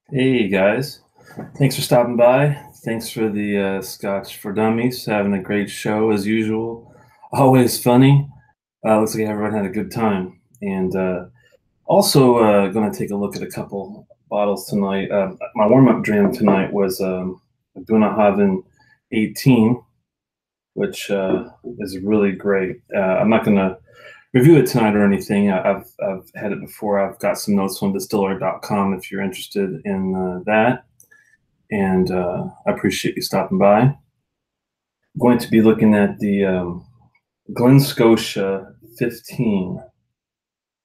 Hey guys, thanks for stopping by. Thanks for the Scotch for Dummies. Having a great show as usual. Always funny. Looks like everyone had a good time. And also going to take a look at a couple bottles tonight. My warm up dram tonight was Bunnahabhain 18, which is really great. I'm not going to review it tonight or anything. I've had it before. I've got some notes on distiller.com if you're interested in that. And I appreciate you stopping by. I'm going to be looking at the Glen Scotia 15.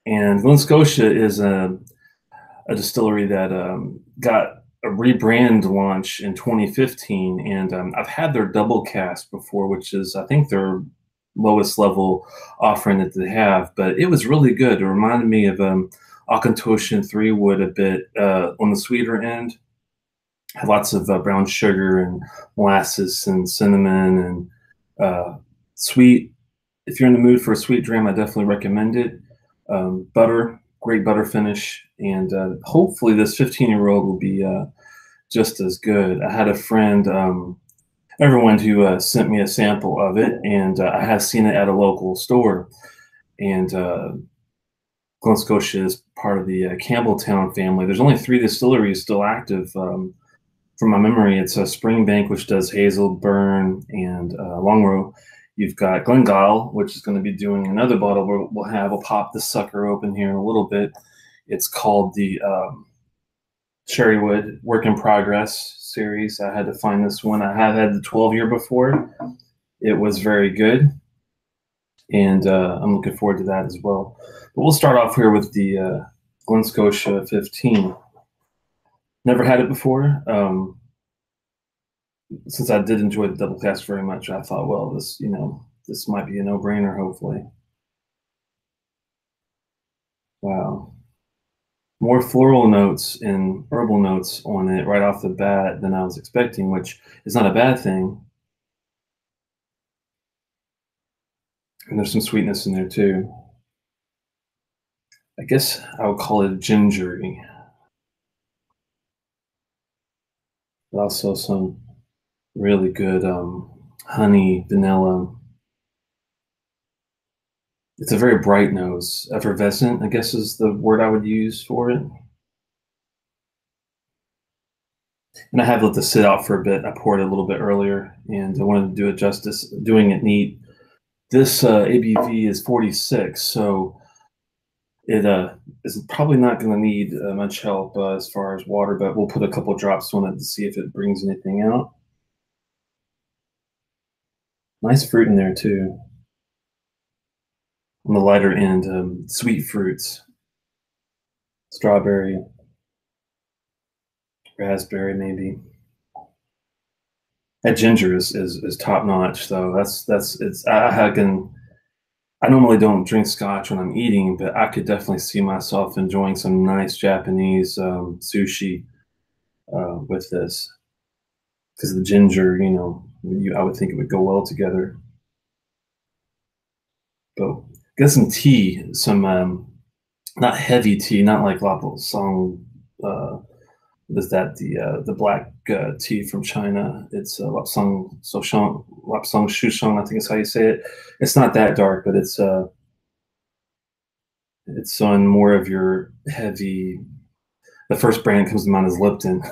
And Glen Scotia is a distillery that got a rebrand launch in 2015. And I've had their double cast before, which is, I think, their lowest level offering that they have. But it was really good. It reminded me of Auchentoshan 3 wood a bit on the sweeter end. Had lots of brown sugar and molasses and cinnamon and sweet. If you're in the mood for a sweet dram, I definitely recommend it. Butter, great butter finish, and hopefully this 15-year-old will be just as good. I had a friend, everyone who sent me a sample of it, and I have seen it at a local store. And Glen Scotia is part of the Campbelltown family. There's only 3 distilleries still active. From my memory, it's a Springbank, which does Hazel, Burn, and Longrow. You've got Glengyle, which is going to be doing another bottle. We'll pop this sucker open here in a little bit. It's called the Cherrywood Work in Progress series. I had to find this one. I have had the 12-year before. It was very good, and I'm looking forward to that as well. But we'll start off here with the Glen Scotia 15. Never had it before. Since I did enjoy the double cast very much, I thought, well, this might be a no-brainer, hopefully. Wow. More floral notes and herbal notes on it right off the bat than I was expecting, which is not a bad thing. And there's some sweetness in there too. I guess I would call it gingery. But also some really good honey, vanilla. It's a very bright nose. Effervescent, I guess, is the word I would use for it. And I have let this sit out for a bit. I poured it a little bit earlier, and I wanted to do it justice, doing it neat. This ABV is 46, so it is probably not going to need much help as far as water, but we'll put a couple drops on it to see if it brings anything out. Nice fruit in there too. On the lighter end, sweet fruits, strawberry, raspberry maybe. That ginger is top notch though. I normally don't drink scotch when I'm eating, but I could definitely see myself enjoying some nice Japanese sushi with this because the ginger, I would think it would go well together. But get some tea, some not heavy tea, not like Lapsang Song. Is that the black tea from China? It's Lapsang Soshang, Lapsang Shushang, I think is how you say it. It's not that dark, but it's on more of your heavy. The first brand that comes to mind is Lipton,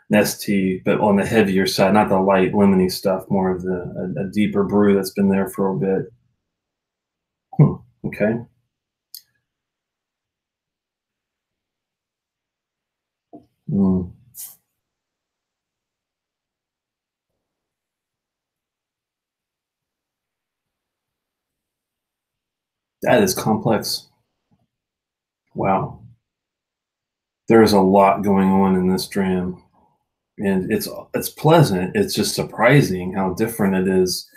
Nest tea, but on the heavier side, not the light lemony stuff, more of a deeper brew that's been there for a bit. Okay. Mm. That is complex. Wow. There is a lot going on in this dram, and it's pleasant. It's just surprising how different it is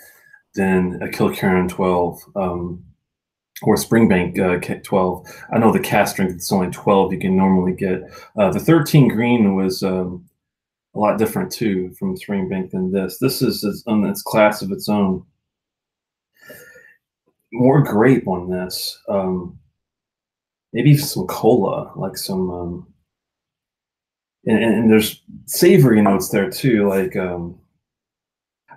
than a Kilkerran 12 or Springbank 12. I know the cast strength it's only 12 you can normally get. The 13 green was a lot different too from Springbank than this. This is on its class of its own. More grape on this. Maybe some cola, like some and there's savory notes there too. Like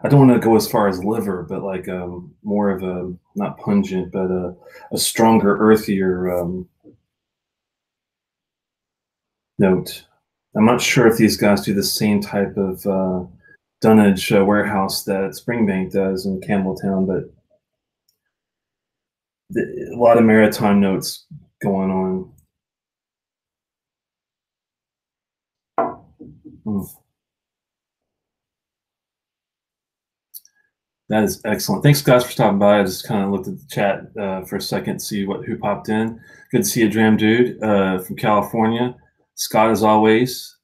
I don't want to go as far as liver, but like more of a not pungent, but a stronger, earthier note. I'm not sure if these guys do the same type of dunnage warehouse that Springbank does in Campbelltown, but a lot of maritime notes going on. Mm. That is excellent. Thanks, guys, for stopping by. I just kind of looked at the chat for a second, see who popped in. Good to see you, Dram Dude from California. Scott, as always.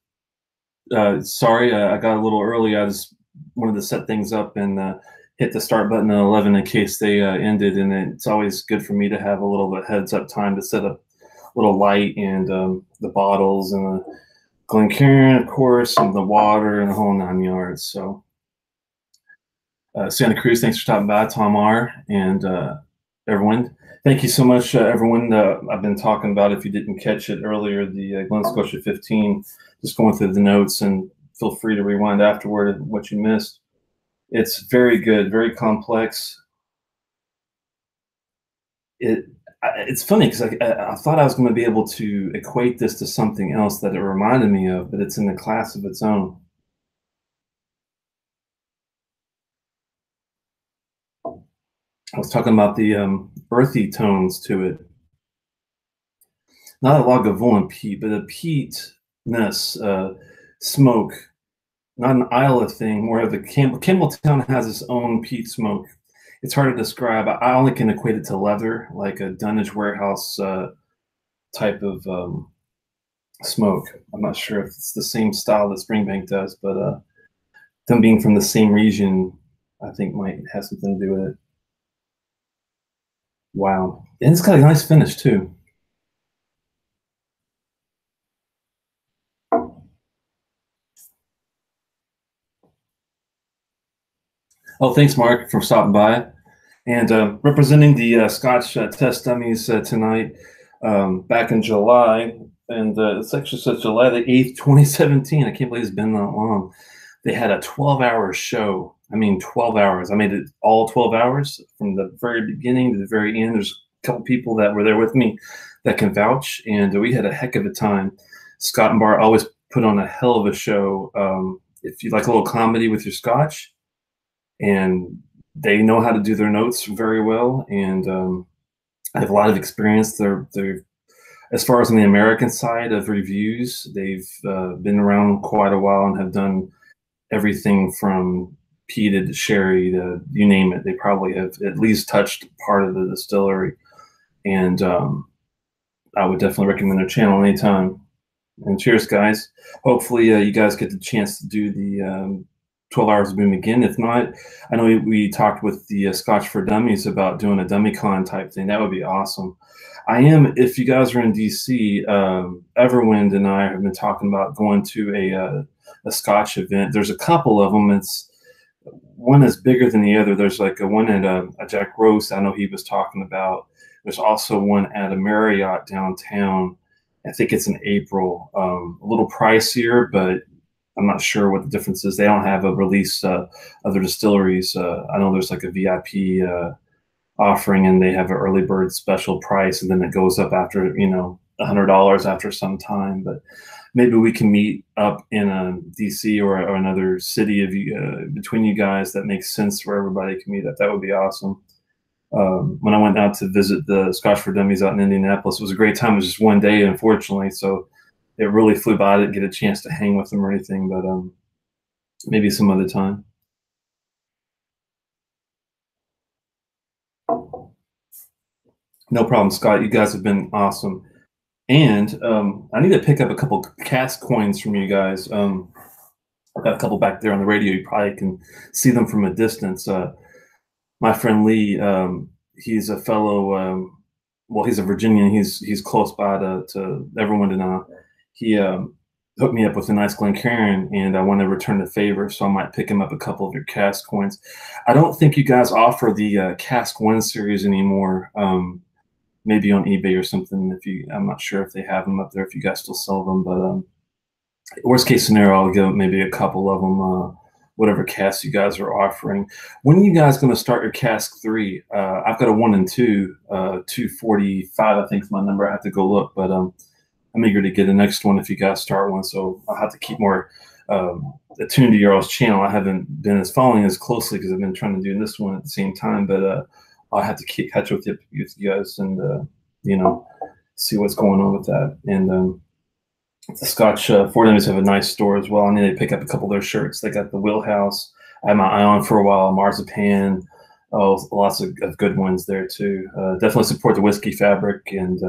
Sorry, I got a little early. I just wanted to set things up and hit the start button at 11 in case they ended. And it's always good for me to have a little bit heads up time to set up a little light and the bottles and the Kilkerran, of course, and the water and the whole 9 yards. So Santa Cruz, thanks for stopping by, Tom R. and everyone. Thank you so much, everyone. I've been talking about, if you didn't catch it earlier, the Glen Scotia 15, just going through the notes, and feel free to rewind afterward what you missed. It's very good, very complex. It's funny because I thought I was going to be able to equate this to something else that it reminded me of, but it's in a class of its own. I was talking about the earthy tones to it. Not a Lagavulin peat, but a peatness, smoke. Not an Isla thing, where the Campbelltown has its own peat smoke. It's hard to describe. I only can equate it to leather, like a dunnage warehouse type of smoke. I'm not sure if it's the same style that Springbank does, but them being from the same region, I think might have something to do with it. Wow. And it's got a nice finish too. Oh, thanks, Mark, for stopping by. And representing the Scotch test dummies tonight, back in July, and it's actually says July the 8th, 2017. I can't believe it's been that long. They had a 12-hour show. I mean, 12 hours. I made it all 12 hours from the very beginning to the very end. There's a couple people that were there with me that can vouch, and we had a heck of a time. Scott and Bart always put on a hell of a show. If you like a little comedy with your Scotch, and they know how to do their notes very well, and I have a lot of experience. They're as far as on the American side of reviews, they've been around quite a while and have done everything from peated to sherry to you name it. They probably have at least touched part of the distillery, and I would definitely recommend their channel anytime. And cheers, guys. Hopefully you guys get the chance to do the 12 Hours of Boom again. If not, I know we talked with the Scotch for Dummies about doing a dummy con type thing. That would be awesome. I am, if you guys are in DC, Everwind and I have been talking about going to a Scotch event. There's a couple of them. It's one is bigger than the other. There's like a one at a Jack Rose I know he was talking about. There's also one at a Marriott downtown. I think it's in April. A little pricier, but I'm not sure what the difference is. They don't have a release other distilleries. I know there's like a VIP offering, and they have an early bird special price, and then it goes up after, $100 after some time. But maybe we can meet up in DC or another city of you, between you guys that makes sense where everybody can meet up. That would be awesome. When I went out to visit the Scotch for Dummies out in Indianapolis, it was a great time. It was just one day, unfortunately, so it really flew by. I didn't get a chance to hang with them or anything, but maybe some other time. No problem, Scott. You guys have been awesome. And I need to pick up a couple cask coins from you guys. I've got a couple back there on the radio. You probably can see them from a distance. My friend Lee, he's a fellow, well, he's a Virginian. He's close by to everyone to know. He hooked me up with a nice Kilkerran, and I want to return the favor, so I might pick him up a couple of your cask coins. I don't think you guys offer the cask 1 series anymore. Maybe on eBay or something. I'm not sure if they have them up there, if you guys still sell them, but Worst case scenario, I'll give maybe a couple of them, whatever cask you guys are offering. When are you guys going to start your cask 3? I've got a 1 and 2, 245, I think is my number. I have to go look, but I'm eager to get the next one if you guys start one. So I'll have to keep more attuned to your all's channel. I haven't been following as closely because I've been trying to do this one at the same time, but I'll have to catch up with you guys and, you know, see what's going on with that. And the Scotch Fort Dummies have a nice store as well. I need to pick up a couple of their shirts. They got the Wheelhouse. I had my eye on for a while. Marzipan. Oh, lots of good ones there too. Definitely support the whiskey fabric. And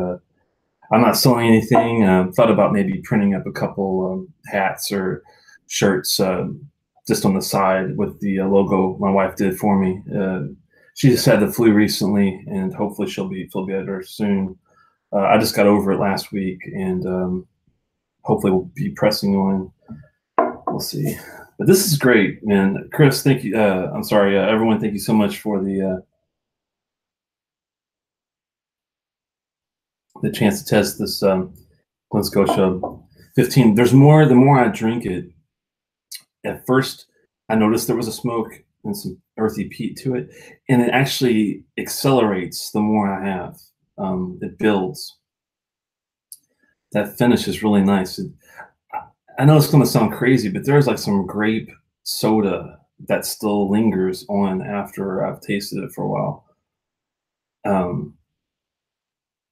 I'm not selling anything. Thought about maybe printing up a couple hats or shirts just on the side with the logo my wife did for me. She just had the flu recently, and hopefully she'll feel better soon. I just got over it last week, and hopefully we'll be pressing on. We'll see. But this is great, man. Chris, thank you. I'm sorry, everyone. Thank you so much for the chance to test this Glen Scotia 15. There's more. The more I drink it, at first I noticed there was a smoke and some earthy peat to it, and it actually accelerates the more I have. It builds. That finish is really nice. I know it's going to sound crazy, but there's like some grape soda that still lingers on after I've tasted it for a while.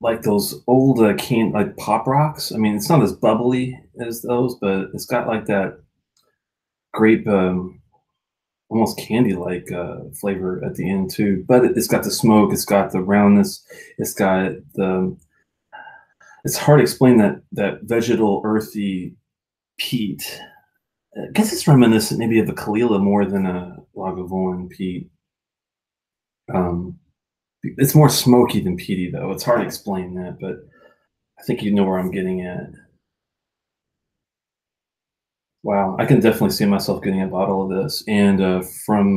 Like those old like Pop Rocks. I mean, it's not as bubbly as those, but it's got like that grape, almost candy-like flavor at the end too. But it's got the smoke. It's got the roundness. It's got the. It's hard to explain that vegetal, earthy peat. I guess it's reminiscent maybe of a Kalila more than a Lagavulin peat. It's more smoky than peaty, though. It's hard to explain that, but I think you know where I'm getting at. Wow, I can definitely see myself getting a bottle of this. And from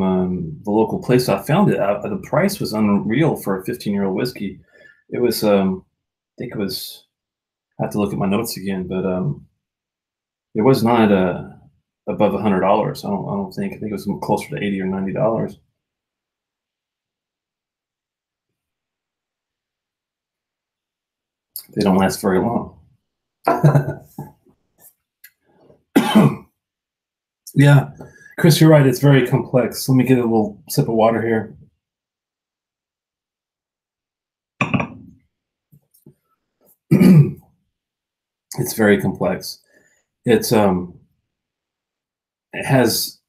the local place I found it, the price was unreal for a 15-year-old whiskey. It was, I think it was, I have to look at my notes again, but it was not above $100. I don't think. I think it was closer to $80 or $90. They don't last very long. Yeah, Chris, you're right. It's very complex. Let me get a little sip of water here. It's very complex. It has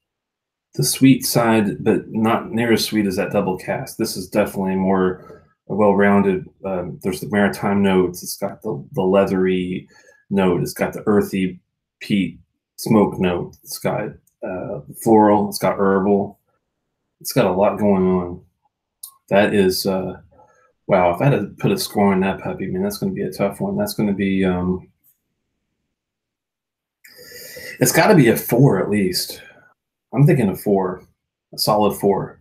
the sweet side, but not near as sweet as that double cask. This is definitely more well-rounded. There's the maritime notes. It's got the leathery note. It's got the earthy peat smoke note. It's got floral. It's got herbal. It's got a lot going on. That is, wow. If I had to put a score on that puppy, man, that's going to be a tough one. That's going to be, it's got to be a 4 at least. I'm thinking a 4, a solid 4.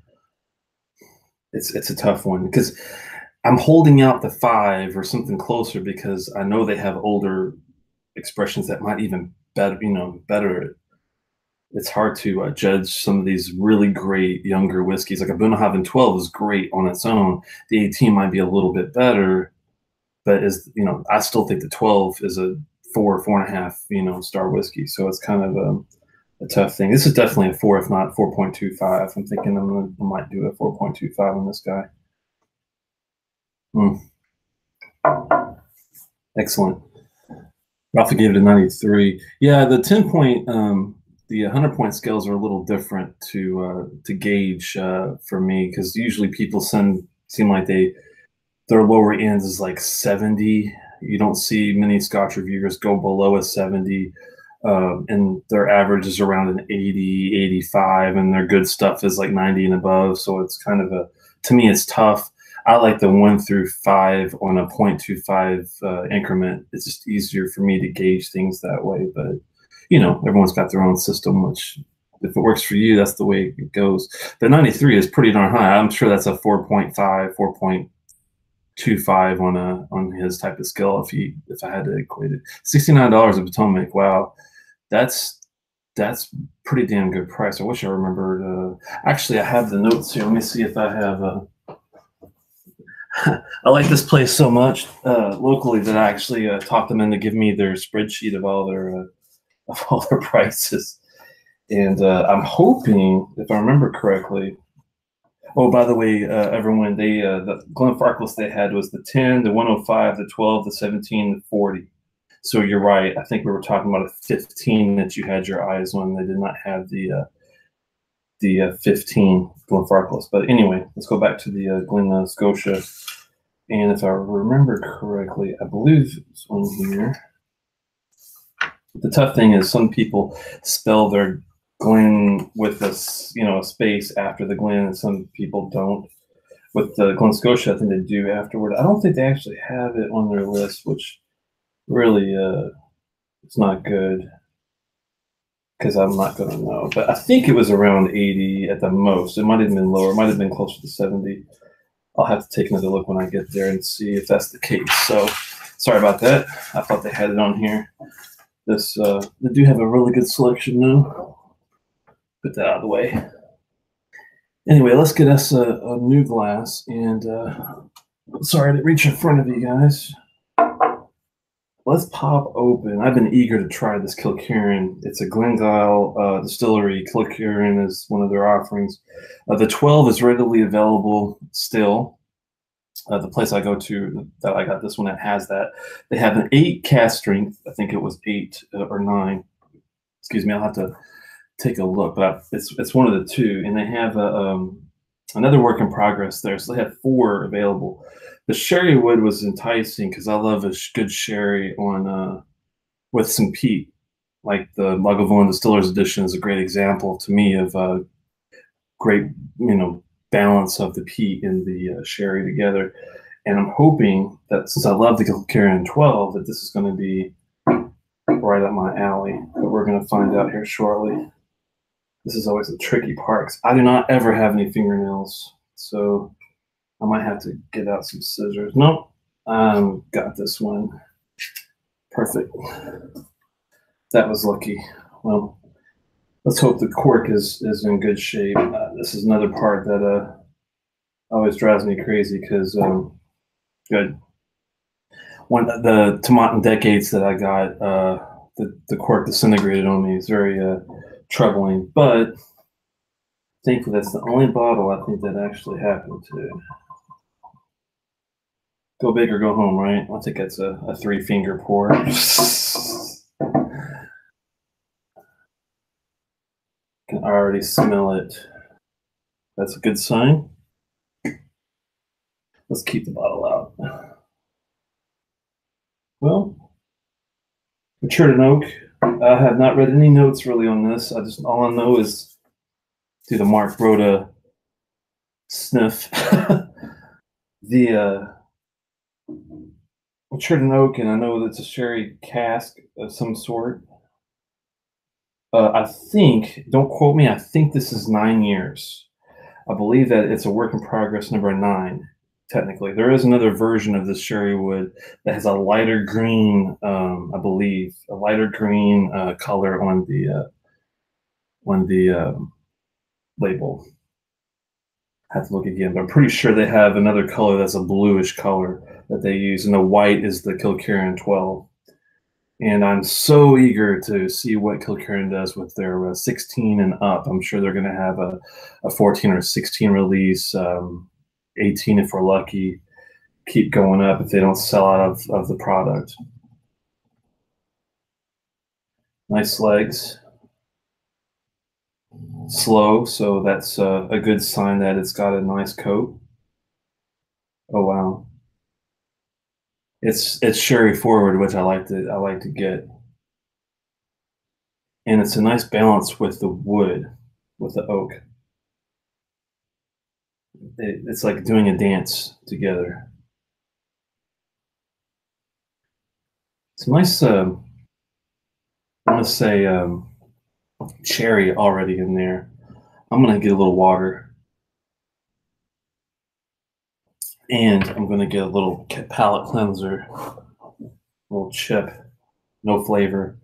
It's a tough one because I'm holding out the 5 or something closer because I know they have older expressions that might even better, better it. It's hard to judge some of these really great younger whiskeys. Like a Bunnahabhain 12 is great on its own. The 18 might be a little bit better, but I still think the 12 is a 4, 4.5, star whiskey. So it's kind of a tough thing. This is definitely a 4, if not 4.25. I'm thinking I might do a 4.25 on this guy. Excellent. Ralphie gave it a 93. Yeah, the 10-point, the 100-point scales are a little different to gauge for me because usually people seem like their lower ends is like 70. You don't see many Scotch reviewers go below a 70. And their average is around an 80, 85, and their good stuff is like 90 and above. So it's kind of to me, it's tough. I like the 1 through 5 on a 0.25 increment. It's just easier for me to gauge things that way. But, everyone's got their own system, which if it works for you, that's the way it goes. The 93 is pretty darn high. I'm sure that's a 4.5, 4.25 on his type of scale if I had to equate it. $69 at Potomac. Wow. That's pretty damn good price. I wish I remembered. Actually, I have the notes here. Let me see if I have. I like this place so much locally that I actually talked them into giving me their spreadsheet of all their prices. And I'm hoping, if I remember correctly. Oh, by the way, everyone, the Glen Farkless they had was the 10, the 105, the 12, the 17, the 40. So you're right. I think we were talking about a 15 that you had your eyes on. They did not have the 15 Glen Farkless. But anyway, let's go back to the Glen Scotia. And if I remember correctly, I believe it's on here. The tough thing is some people spell their Glen with a space after the Glen, and some people don't. With the Glen Scotia, I think they do afterward. I don't think they actually have it on their list, which really it's not good because I'm not going to know. But I think it was around 80 at the most. It might have been lower. It might have been closer to 70. I'll have to take another look when I get there and see if that's the case. So sorry about that. I thought they had it on here. They do have a really good selection now. Put that out of the way. Anyway, let's get us a new glass. And sorry to reach in front of you guys. Let's pop open. I've been eager to try this Kilkerran. It's a Glengyle distillery. Kilkerran is one of their offerings. The 12 is readily available still. The place I go to that I got this one that has that. They have an 8 cask strength. I think it was 8 or 9. Excuse me, I'll have to take a look, but it's one of the two. And they have another work in progress there. So they have 4 available. The sherry wood was enticing because I love a good sherry on with some peat. Like the Lagavulin Distillers Edition is a great example to me of great, balance of the peat and the sherry together. And I'm hoping that since I love the Kilkerran 12, that this is going to be right up my alley. But we're going to find out here shortly. This is always the tricky part. I do not ever have any fingernails, so I might have to get out some scissors. Nope, got this one. Perfect. That was lucky. Well, let's hope the cork is in good shape. This is another part that always drives me crazy because the Tomatin decades that I got, the cork disintegrated on me. It's very troubling, but thankfully that's the only bottle I think that actually happened to. Go big or go home, right? I think that's a 3-finger pour. Can already smell it. That's a good sign. Let's keep the bottle out. Well, matured in oak. I have not read any notes really on this. All I know is do the Mark Rhoda sniff. The matured in oak, and I know that it's a sherry cask of some sort. I think, don't quote me, I think this is 9 years. I believe that it's a work in progress number 9, technically. There is another version of this sherry wood that has a lighter green, I believe, a lighter green color on the label. I have to look again, but I'm pretty sure they have another color that's a bluish color that they use, and the white is the Kilkerran 12. And I'm so eager to see what Kilkerran does with their 16 and up. I'm sure they're going to have a 14 or 16 release, 18 if we're lucky, keep going up if they don't sell out of the product. Nice legs. Slow, so that's a good sign that it's got a nice coat. Oh wow. It's sherry forward, which I like to get. And it's a nice balance with the wood, with the oak. It's like doing a dance together. It's nice, I want to say cherry already in there. I'm going to get a little water. And I'm going to get a little palate cleanser, a little chip, no flavor.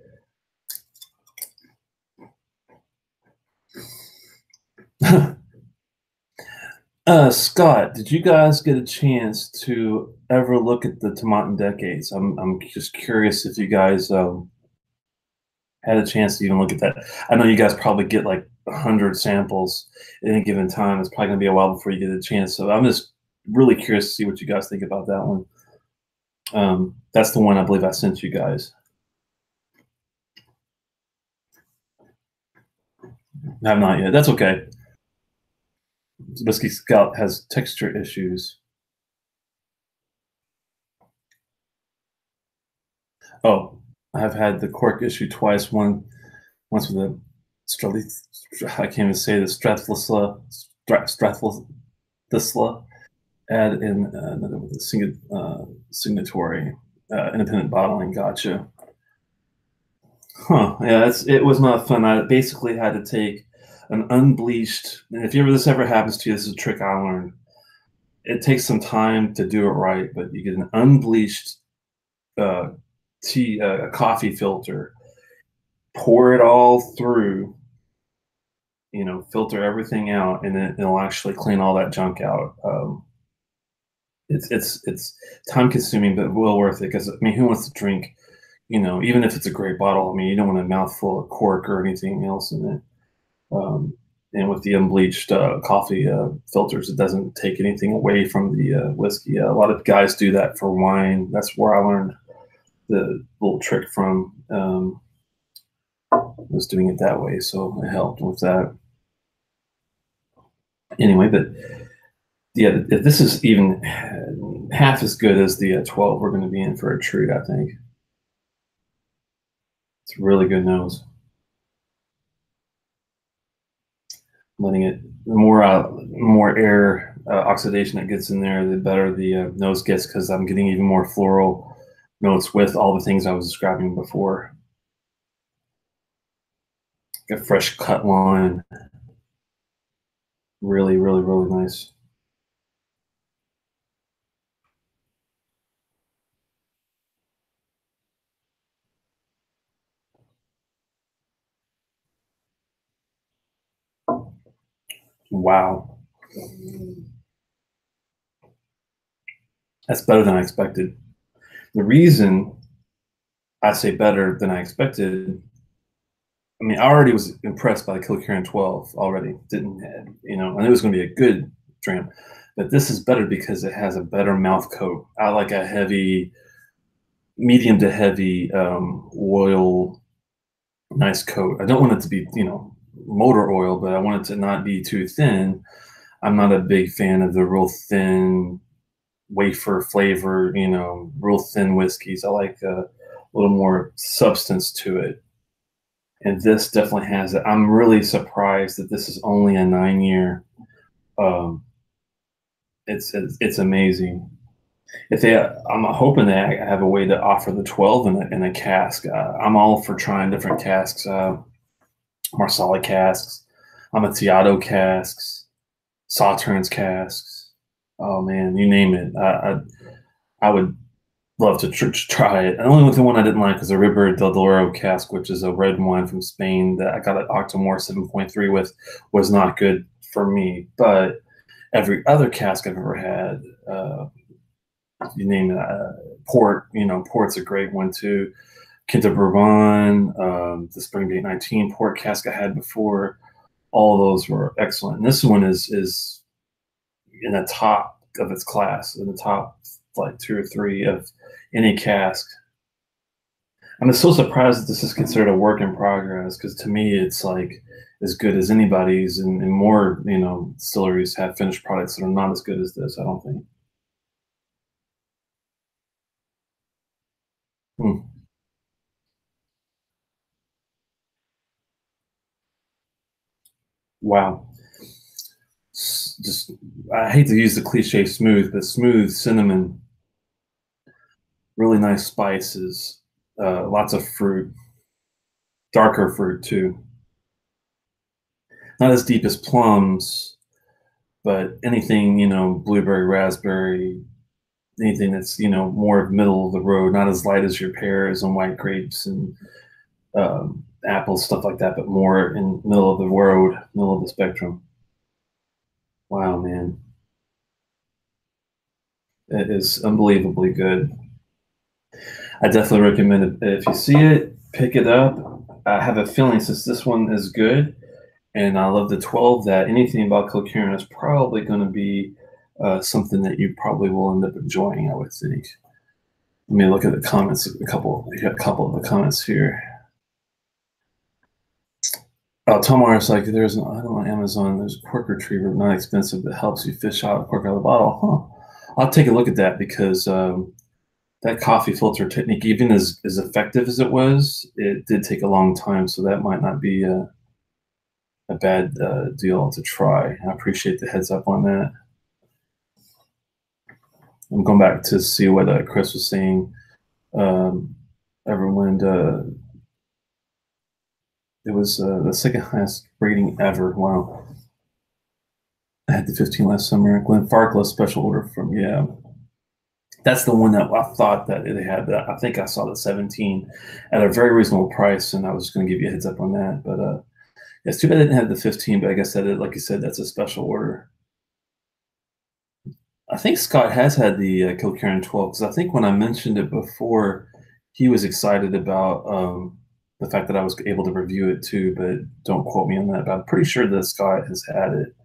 Scott, did you guys get a chance to ever look at the Tomatin decades? I'm just curious if you guys had a chance to even look at that. I know you guys probably get like 100 samples at any given time. It's probably gonna be a while before you get a chance. So I'm just really curious to see what you guys think about that one. That's the one I believe I sent you guys. I have not yet. That's okay. Whiskey Scout has texture issues. Oh, I have had the cork issue twice. Once with the I can't even say the Strathlisla, add in another with the signatory independent bottling. Gotcha. Huh? Yeah, it was not fun. I basically had to take an unbleached. And if this ever happens to you, this is a trick I learned. It takes some time to do it right, but you get an unbleached uh, coffee filter, pour it all through, filter everything out, and it'll actually clean all that junk out. It's time consuming, but well worth it. Because I mean, who wants to drink? Even if it's a great bottle, I mean, you don't want a mouthful of cork or anything else in it. And with the unbleached coffee filters, it doesn't take anything away from the whiskey. A lot of guys do that for wine. That's where I learned the little trick from. Was doing it that way, so it helped with that. Anyway, but yeah, if this is even half as good as the 12, we're going to be in for a treat, I think. It's a really good nose. Letting it more air oxidation that gets in there, the better the nose gets, because I'm getting even more floral notes with all the things I was describing before. A fresh cut line. Really, really, really nice. Wow. That's better than I expected. The reason I say better than I expected, I mean, I already was impressed by the Kilkerran 12 already. Didn't, I knew it was going to be a good dram, but this is better because it has a better mouth coat. I like a heavy, medium to heavy oil, nice coat. I don't want it to be, motor oil, but I want it to not be too thin. I'm not a big fan of the real thin wafer flavor, real thin whiskeys. I like a little more substance to it. And this definitely has it. I'm really surprised that this is only a 9-year. Um, it's amazing. I'm hoping they have a way to offer the 12 in a cask. I'm all for trying different casks, Marsala casks, Amontillado casks, Sauternes casks. Oh man, you name it. I would love to try it. And only with the one I didn't like was a Ribera del Duero cask, which is a red wine from Spain that I got an Octomore 7.3 with, was not good for me. But every other cask I've ever had, you name it, port, port's a great one too. Quinta Bourbon, the Springbank 19 port cask I had before, all those were excellent. And this one is in the top of its class, in the top like 2 or 3 of any cask. I'm so surprised that this is considered a work in progress, because to me it's like as good as anybody's, and more distilleries have finished products that are not as good as this, I don't think. Wow. Just, I hate to use the cliche smooth, but smooth cinnamon, really nice spices, lots of fruit, darker fruit too. Not as deep as plums, but anything, blueberry, raspberry, anything that's, more middle of the road, not as light as your pears and white grapes and apples, stuff like that, but more in middle of the road, middle of the spectrum. Wow, man. It is unbelievably good. I definitely recommend it. If you see it, pick it up. I have a feeling since this one is good, and I love the 12, that anything about Kilkerran is probably going to be something that you probably will end up enjoying, I would think. Let me look at the comments. We got a couple of the comments here. Oh, Tomar's like, I don't know, on Amazon, there's a cork retriever, not expensive, that helps you fish out a cork out of the bottle. Huh. I'll take a look at that, because that coffee filter technique, even as effective as it was, it did take a long time, so that might not be a bad deal to try. I appreciate the heads up on that. I'm going back to see what Chris was saying. Everyone, it was the second highest rating ever. Wow. I had the 15 last summer. Glen Farkless special order from, yeah. That's the one that I thought that they had. I think I saw the 17 at a very reasonable price, and I was going to give you a heads up on that. But it's too bad I didn't have the 15, but I guess that, like you said, that's a special order. I think Scott has had the Kilkerran 12, because I think when I mentioned it before, he was excited about the fact that I was able to review it too, but don't quote me on that. But I'm pretty sure that Scott has had it.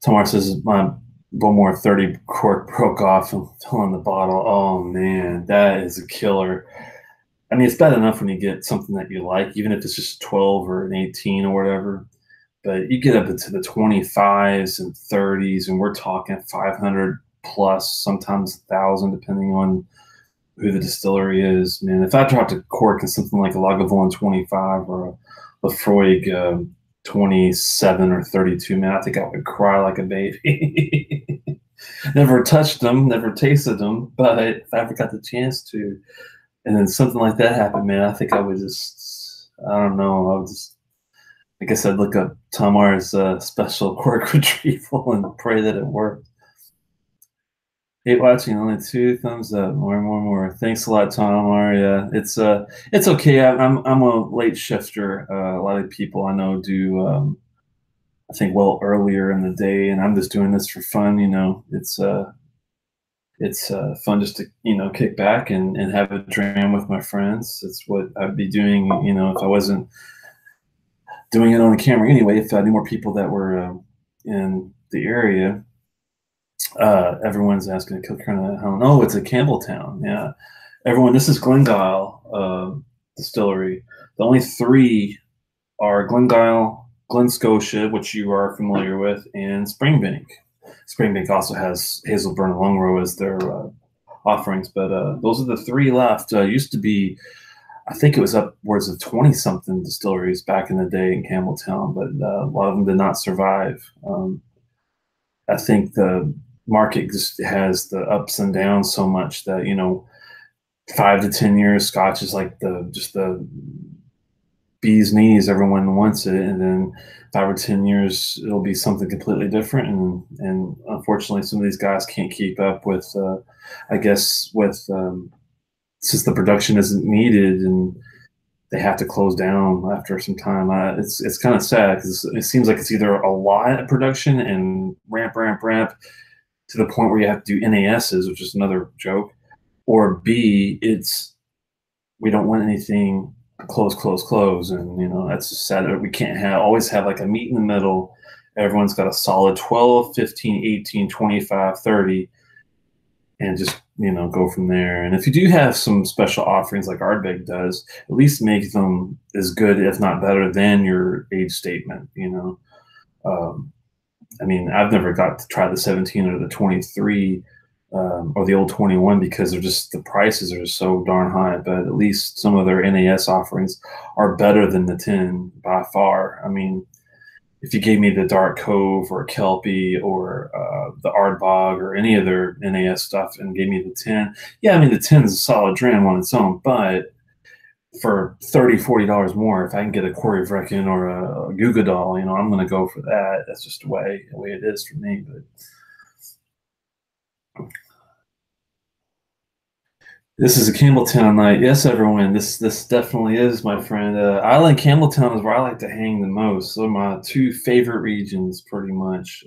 Tamar says, my Bowmore 30 cork broke off and fell in the bottle. Oh man, that is a killer. I mean, it's bad enough when you get something that you like, even if it's just 12 or an 18 or whatever. But you get up into the 25s and 30s, and we're talking 500 plus, sometimes 1,000, depending on who the distillery is. Man, if I dropped a cork in something like a Lagavulin 25 or a Lafroig 27 or 32, man, I think I would cry like a baby. Never touched them, never tasted them, but if I ever got the chance to, and then something like that happened, man, I think I would just, I don't know, I would just, I guess I'd look up Tamar's special cork retrieval and pray that it worked. Hate watching, only 2 thumbs up. More. Thanks a lot, Tamar. Yeah, it's okay. I'm a late shifter. A lot of people I know do, I think, well earlier in the day, and I'm just doing this for fun. You know, it's fun just to, you know, kick back and have a dram with my friends. It's what I'd be doing, you know, if I wasn't doing it on the camera anyway. If I knew more people that were in the area. Everyone's asking to Kilkerran. I don't know. It's a Campbelltown. Yeah. Everyone, this is Glengyle Distillery. The only 3 are Glengyle, Glen Scotia, which you are familiar with, and Springbank. Springbank also has Hazelburn and Longrow as their offerings, but those are the 3 left. Used to be, I think it was upwards of 20-something distilleries back in the day in Campbelltown, but a lot of them did not survive. I think the market just has the ups and downs so much that, you know, 5 to 10 years, Scotch is like the bee's knees. Everyone wants it, and then 5 or 10 years, it'll be something completely different. And unfortunately, some of these guys can't keep up with, I guess, with since the production isn't needed and they have to close down after some time. It's kind of sad, because it seems like it's either a lot of production and ramp to the point where you have to do NASs, which is another joke, or B, it's we don't want anything close, and you know, that's just sad that we can't always have like a meet in the middle. Everyone's got a solid 12, 15, 18, 25, 30, and just, you know, go from there. And if you do have some special offerings like Ardbeg does, at least make them as good, if not better, than your age statement, you know. I mean, I've never got to try the 17 or the 23 or the old 21, because they're just, the prices are so darn high. But at least some of their NAS offerings are better than the 10 by far. I mean, if you gave me the Dark Cove or Kelpie or the Ardbog or any of their NAS stuff and gave me the 10, yeah, I mean, the 10 is a solid dram on its own, but for $30, $40 more, if I can get a Corey Vrecken or a Gugadal, you know, I'm going to go for that. That's just the way it is for me. But this is a Campbelltown night. Yes, everyone, this definitely is, my friend. Island Campbelltown is where I like to hang the most. Those are my 2 favorite regions, pretty much.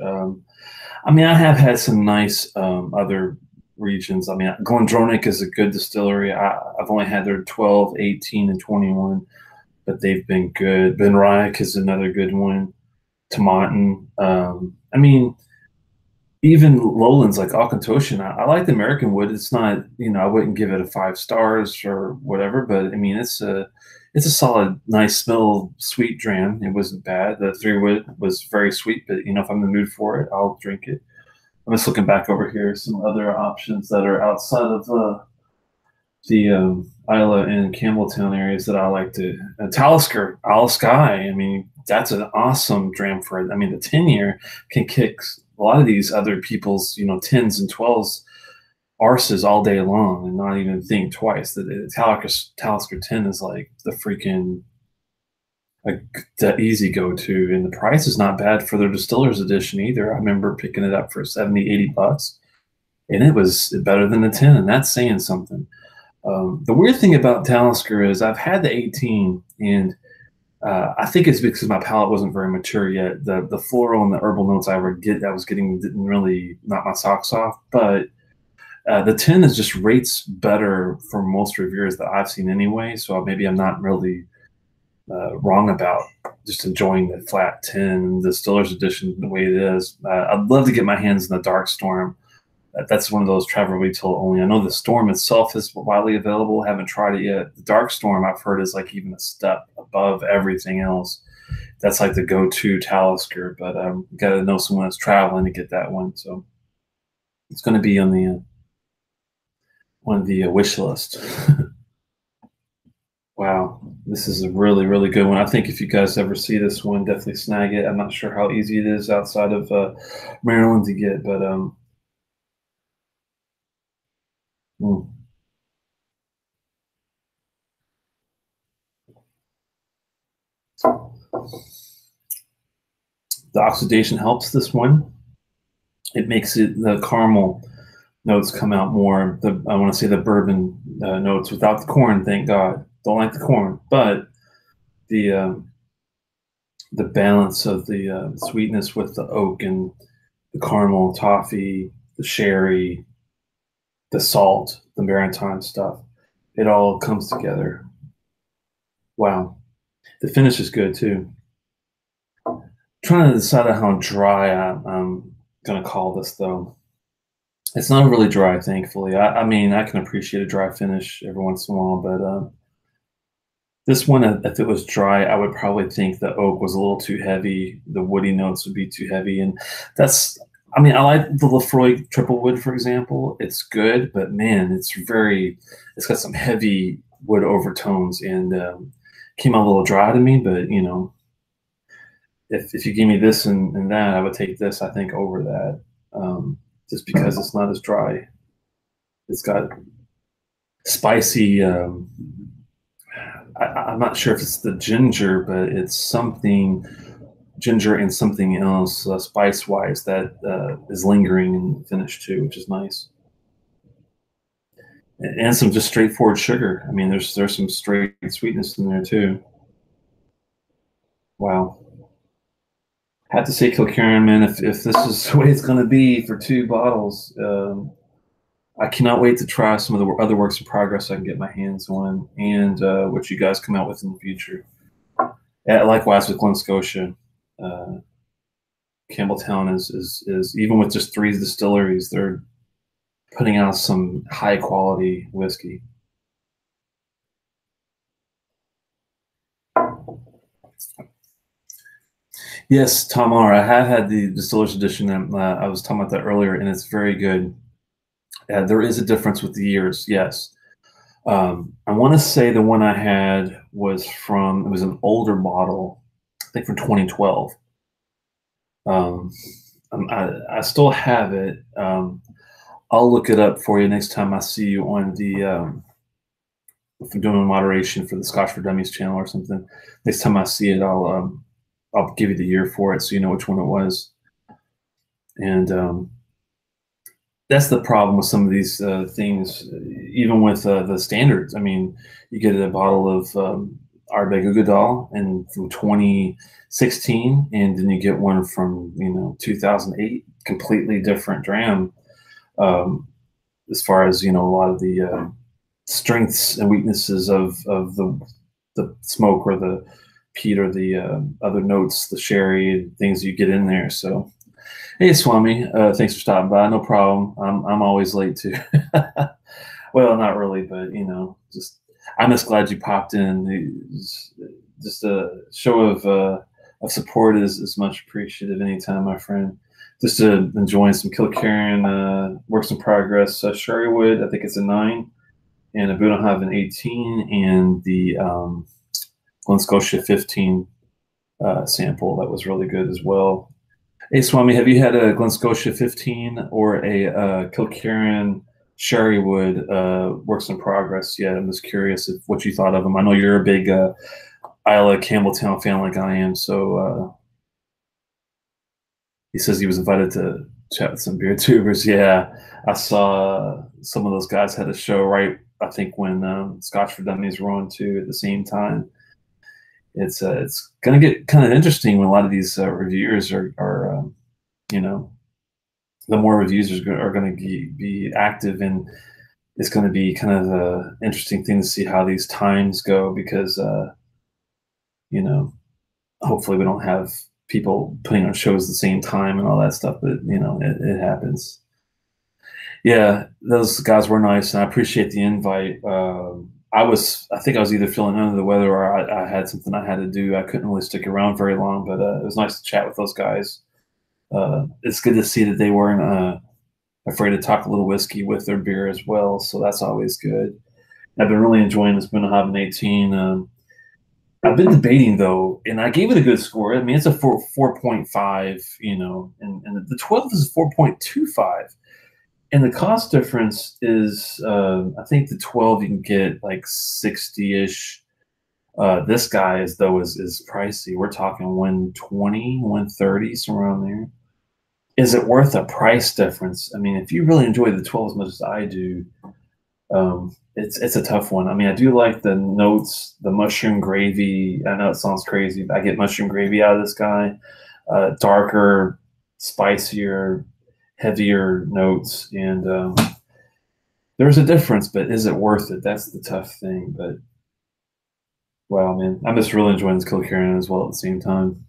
I mean, I have had some nice other regions. I mean, Glendronach is a good distillery. I've only had their 12, 18, and 21, but they've been good. Ben Riach is another good one. Tomatin. I mean, even lowlands like Auchentoshan, I like the American wood. It's not, I wouldn't give it a 5 stars or whatever, but I mean, it's a solid, nice smell, sweet dram. It wasn't bad. The 3 wood was very sweet, but if I'm in the mood for it, I'll drink it. I'm just looking back over here, some other options that are outside of the Isla and Campbelltown areas that I like to. Talisker, Isle Skye. I mean, that's an awesome dram for it. I mean, the 10-year can kick a lot of these other people's, 10s and 12s arses all day long and not even think twice. The Talisker 10 is like the freaking the easy go-to, and the price is not bad for their distiller's edition either. I remember picking it up for 70, $80, and it was better than the 10, and that's saying something. The weird thing about Talisker is I've had the 18, and I think it's because my palate wasn't very mature yet. The floral and the herbal notes I was getting didn't really knock my socks off, but the 10 is just rates better for most reviewers that I've seen anyway. So maybe I'm not really wrong about just enjoying the flat 10, the Distiller's Edition the way it is. I'd love to get my hands in the Dark Storm. That's one of those travel retail only. I know the Storm itself is widely available. Haven't tried it yet. The Dark Storm I've heard is like even a step above everything else. That's like the go-to Talisker, but got to know someone that's traveling to get that one. So it's going to be on the wish list. Wow, this is a really, really good one. I think if you guys ever see this one, definitely snag it. I'm not sure how easy it is outside of Maryland to get, but mm. The oxidation helps this one. It makes the caramel notes come out more. I want to say the bourbon notes without the corn. Thank God. Don't like the corn, but the balance of the sweetness with the oak and the caramel, toffee, the sherry, the salt, the maritime stuff. It all comes together. Wow. The finish is good too. Trying to decide on how dry I'm going to call this, though. It's not really dry, thankfully. I mean, I can appreciate a dry finish every once in a while, but this one, if it was dry, I would probably think the oak was a little too heavy. The woody notes would be too heavy. And I mean, I like the Lefroy Triple Wood, for example. It's good, but man, it's got some heavy wood overtones and came out a little dry to me, but if you give me this and that, I would take this, I think, over that, just because it's not as dry. It's got spicy. I'm not sure if it's the ginger, but it's something ginger and something else spice-wise that is lingering in the finish too, which is nice. And some just straightforward sugar. I mean, there's some straight sweetness in there too. Wow. Have to say Kilkerran, man, if this is the way it's going to be for 2 bottles, I cannot wait to try some of the other works in progress I can get my hands on and what you guys come out with in the future. Likewise with Glen Scotia. Campbelltown is even with just 3 distilleries, they're putting out some high quality whiskey. Yes, Tom R. I have had the Distiller's Edition. I was talking about that earlier, and it's very good. There is a difference with the years, yes. I want to say the one I had was it was an older bottle, I think from 2012. I still have it. I'll look it up for you next time I see you on if I'm doing moderation for the Scotch for Dummies channel or something. Next time I see it, I'll give you the year for it so you know which one it was. And that's the problem with some of these things, even with the standards. I mean, you get a bottle of Ardbeg Uigeadail and from 2016, and then you get one from 2008. completely different dram, um, as far as, you know, a lot of the strengths and weaknesses of the smoke or the peat or the other notes, the sherry and things you get in there. So, hey, Swami, thanks for stopping by. No problem. I'm always late too. Well, not really, but you know, just I'm just glad you popped in. Just a show of support is much appreciated anytime, my friend. Just enjoying some Kilkerran works in progress. Sherrywood, I think it's a 9, and a Bunnahabhain an 18, and the Glen Scotia 15 sample that was really good as well. Hey, Swami, have you had a Glen Scotia 15 or a Kilkerran Sherrywood works in progress yet? I'm just curious if what you thought of them. I know you're a big Isla Campbelltown fan like I am, so he says he was invited to chat with some beer tubers. Yeah, I saw some of those guys had a show right, I think, when Scotch for Dummies were on too at the same time. It's gonna get kind of interesting when a lot of these reviewers are you know, the more reviews are going to be active, and it's going to be kind of an interesting thing to see how these times go because you know, hopefully we don't have people putting on shows at the same time and all that stuff, but you know, it happens. Yeah, those guys were nice, and I appreciate the invite. I think I was either feeling under the weather or I had something I had to do. I couldn't really stick around very long, but it was nice to chat with those guys. It's good to see that they weren't afraid to talk a little whiskey with their beer as well, so that's always good. I've been really enjoying this Bunnahabhain 18. I've been debating though, and I gave it a good score. I mean, it's a 4.5, you know, and the 12 is 4.25. And the cost difference is, I think the 12 you can get like 60-ish. This guy is pricey. We're talking 120, 130, somewhere around there. Is it worth a price difference? I mean, if you really enjoy the 12 as much as I do, it's a tough one. I mean, I do like the notes, the mushroom gravy. I know it sounds crazy, but I get mushroom gravy out of this guy. Darker, spicier, heavier notes, and there's a difference, but is it worth it? That's the tough thing. But wow, man, I'm just really enjoying this Kilkerran as well at the same time.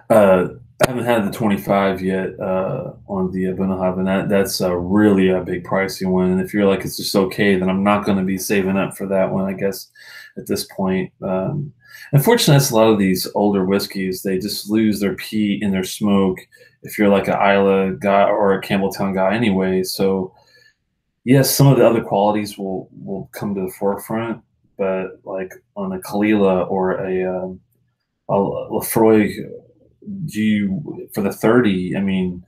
I haven't had the 25 yet on the Bunnahabhain. That's really a big pricey one. And if you're like, it's just okay, then I'm not going to be saving up for that one, I guess, at this point. Unfortunately, that's a lot of these older whiskeys. They just lose their peat in their smoke if you're like an Isla guy or a Campbelltown guy anyway. So, yes, some of the other qualities will come to the forefront, but like on a Kalila or a Lefroy, for the 30, I mean,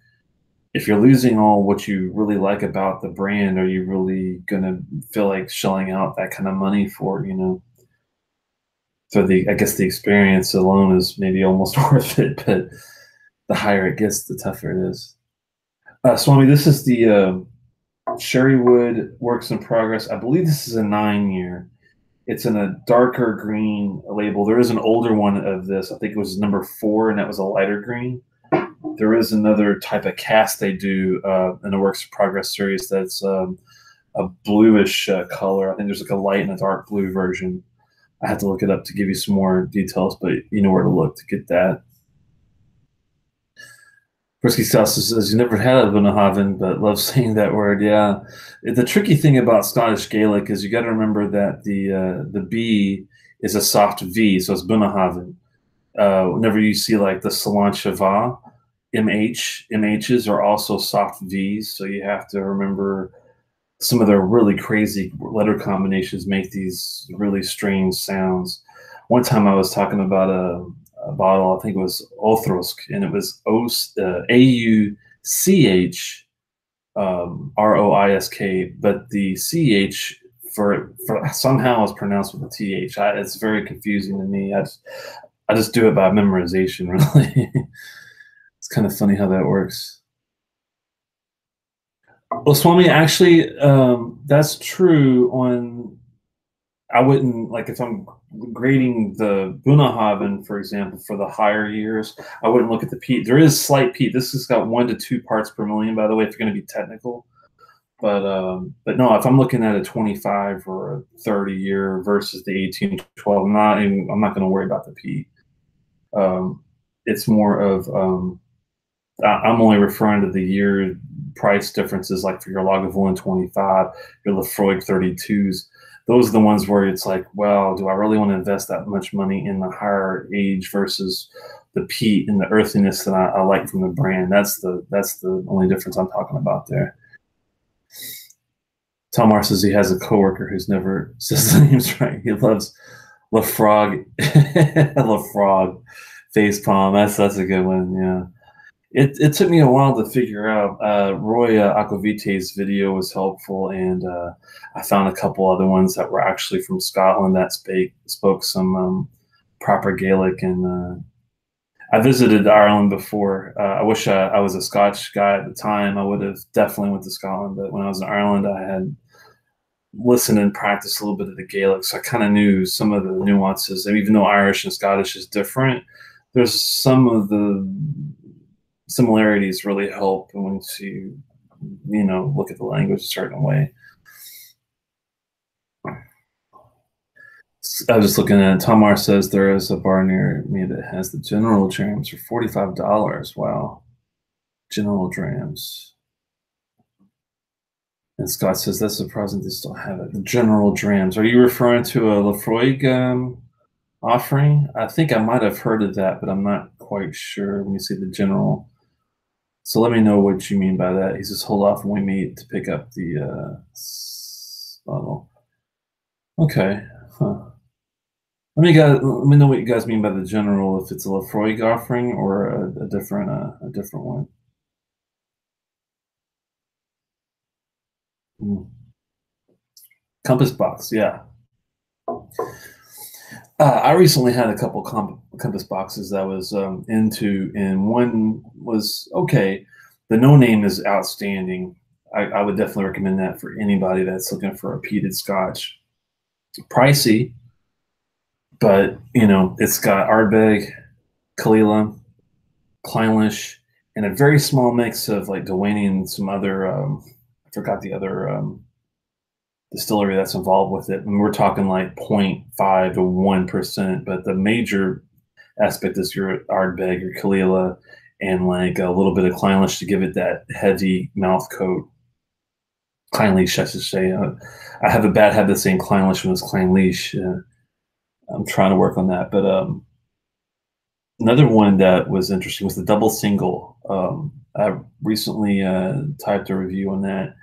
if you're losing all what you really like about the brand, are you really gonna feel like shelling out that kind of money for, you know? So I guess the experience alone is maybe almost worth it, but the higher it gets, the tougher it is. Swami, this is the Sherrywood works in progress. I believe this is a 9-year. It's in a darker green label. There is an older one of this. I think it was number 4, and that was a lighter green. There is another type of cast they do in the Works in Progress series that's a bluish color. I think there's like a light and a dark blue version. I have to look it up to give you some more details, but you know where to look to get that. Frisky Sauce says you never had a Bunnahabhain, but love saying that word. Yeah, the tricky thing about Scottish Gaelic is you got to remember that the B is a soft V, so it's Bunnahabhain. Whenever you see like the Salancha Va, MHs are also soft Vs, so you have to remember some of their really crazy letter combinations make these really strange sounds. One time I was talking about a bottle, I think it was Othrosk, and it was Auch Roisk, but the CH for somehow is pronounced with a TH. It's very confusing to me. I just do it by memorization, really. It's kind of funny how that works. Well, Swami, actually, that's true on. I wouldn't, like, if I'm grading the Bunnahabhain, for example, for the higher years, I wouldn't look at the peat. There is slight peat. This has got 1 to 2 parts per million, by the way, if you're going to be technical. But no, if I'm looking at a 25 or a 30 year versus the 1812, I'm not going to worry about the peat. It's more of I'm only referring to the year price differences, like for your Lagavulin 25, your Laphroaig 32s. Those are the ones where it's like, well, do I really want to invest that much money in the higher age versus the peat and the earthiness that I like from the brand? That's the only difference I'm talking about there. Tomar says he has a coworker who's never says the names right. He loves Laphroaig, Laphroaig, facepalm. That's a good one. Yeah. It took me a while to figure out. Roy Aquavite's video was helpful, and I found a couple other ones that were actually from Scotland that spoke some proper Gaelic. And I visited Ireland before. I wish I was a Scotch guy at the time. I would have definitely went to Scotland, but when I was in Ireland, I had listened and practiced a little bit of the Gaelic, so I kind of knew some of the nuances. And even though Irish and Scottish is different, there's some of the similarities really help once you look at the language a certain way. I was just looking at it. Tamar says there is a bar near me that has the General Drams for $45. Wow. General Drams. And Scott says that's surprising they still have it. The General Drams. Are you referring to a Laphroaig offering? I think I might have heard of that, but I'm not quite sure when you say the General. So let me know what you mean by that. He says, hold off when we meet to pick up the bottle. Okay. Huh. Let me know what you guys mean by the General, if it's a Laphroaig offering or a different one. Compass box, yeah. I recently had a couple compass boxes that I was into, and one was okay. The No Name is outstanding. I would definitely recommend that for anybody that's looking for a peated Scotch. Pricey, but it's got Ardbeg, Kalila, Clynelish, and a very small mix of like Dewaney and some other. I forgot the other distillery that's involved with it. And we're talking like 0.5 to 1%, but the major aspect is your Ardbeg, your Kalila, and like a little bit of Clynelish to give it that heavy mouth coat. Clynelish, I should say. I have a bad habit of saying Clynelish when it's Clynelish. I'm trying to work on that. But another one that was interesting was the double single. I recently typed a review on that.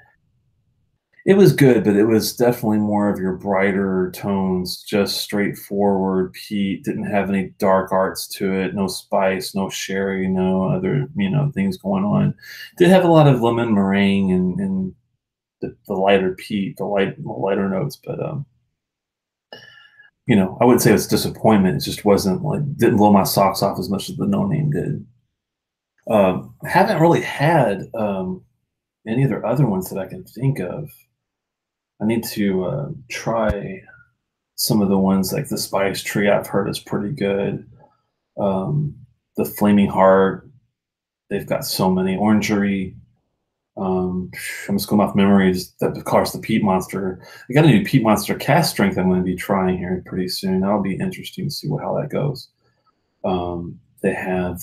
It was good, but it was definitely more of your brighter tones, just straightforward peat. Didn't have any dark arts to it, no spice, no sherry, no other things going on. Did have a lot of lemon meringue and the lighter peat, the lighter notes, but I wouldn't say it was disappointment. It just wasn't didn't blow my socks off as much as the No Name did. Haven't really had any of their other ones that I can think of. I need to try some of the ones like the Spice Tree. I've heard is pretty good. The Flaming Heart. They've got so many. Orangery. I'm just going off memories. That, of course, the Peat Monster. I got a new Peat Monster cast strength I'm going to be trying here pretty soon. That'll be interesting to see how that goes. They have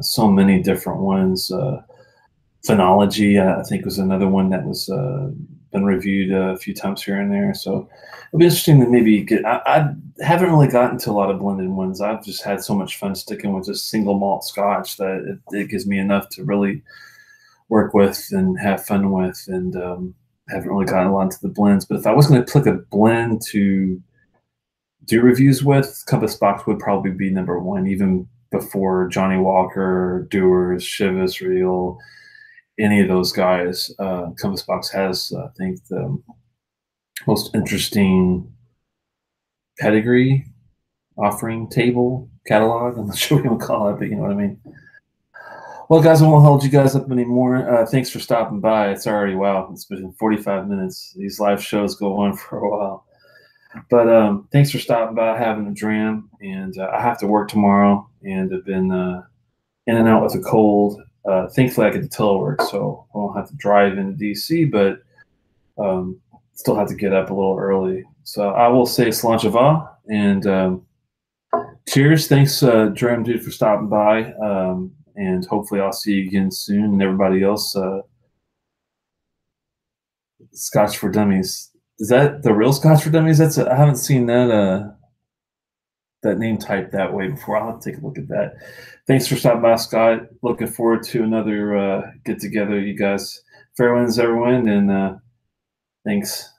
so many different ones. Phenology, I think, was another one that was been reviewed a few times here and there. So it'll be interesting to maybe get. I haven't really gotten to a lot of blended ones. I've just had so much fun sticking with just single malt Scotch that it gives me enough to really work with and have fun with, and haven't really gotten a lot into the blends. But if I was going to pick a blend to do reviews with, Compass Box would probably be number one, even before Johnny Walker, Dewar's, Chivas Regal, any of those guys. Compass Box has, I think, the most interesting pedigree offering table catalog. I'm not sure what you would call it, but you know what I mean. Well, guys, I won't hold you guys up anymore. Thanks for stopping by. It's already, wow, it's been 45 minutes. These live shows go on for a while. But thanks for stopping by, having a dram. And I have to work tomorrow, and I've been in and out with a cold. Thankfully, I get to telework, so I won't have to drive into DC, but um, still have to get up a little early. So I will say slanchava and cheers. Thanks, Dram Dude, for stopping by. And hopefully, I'll see you again soon. And everybody else, Scotch for Dummies. Is that the real Scotch for Dummies? I haven't seen that name typed that way before. I'll have to take a look at that. Thanks for stopping by, Scott. Looking forward to another get together, you guys. Fair winds, everyone, and thanks.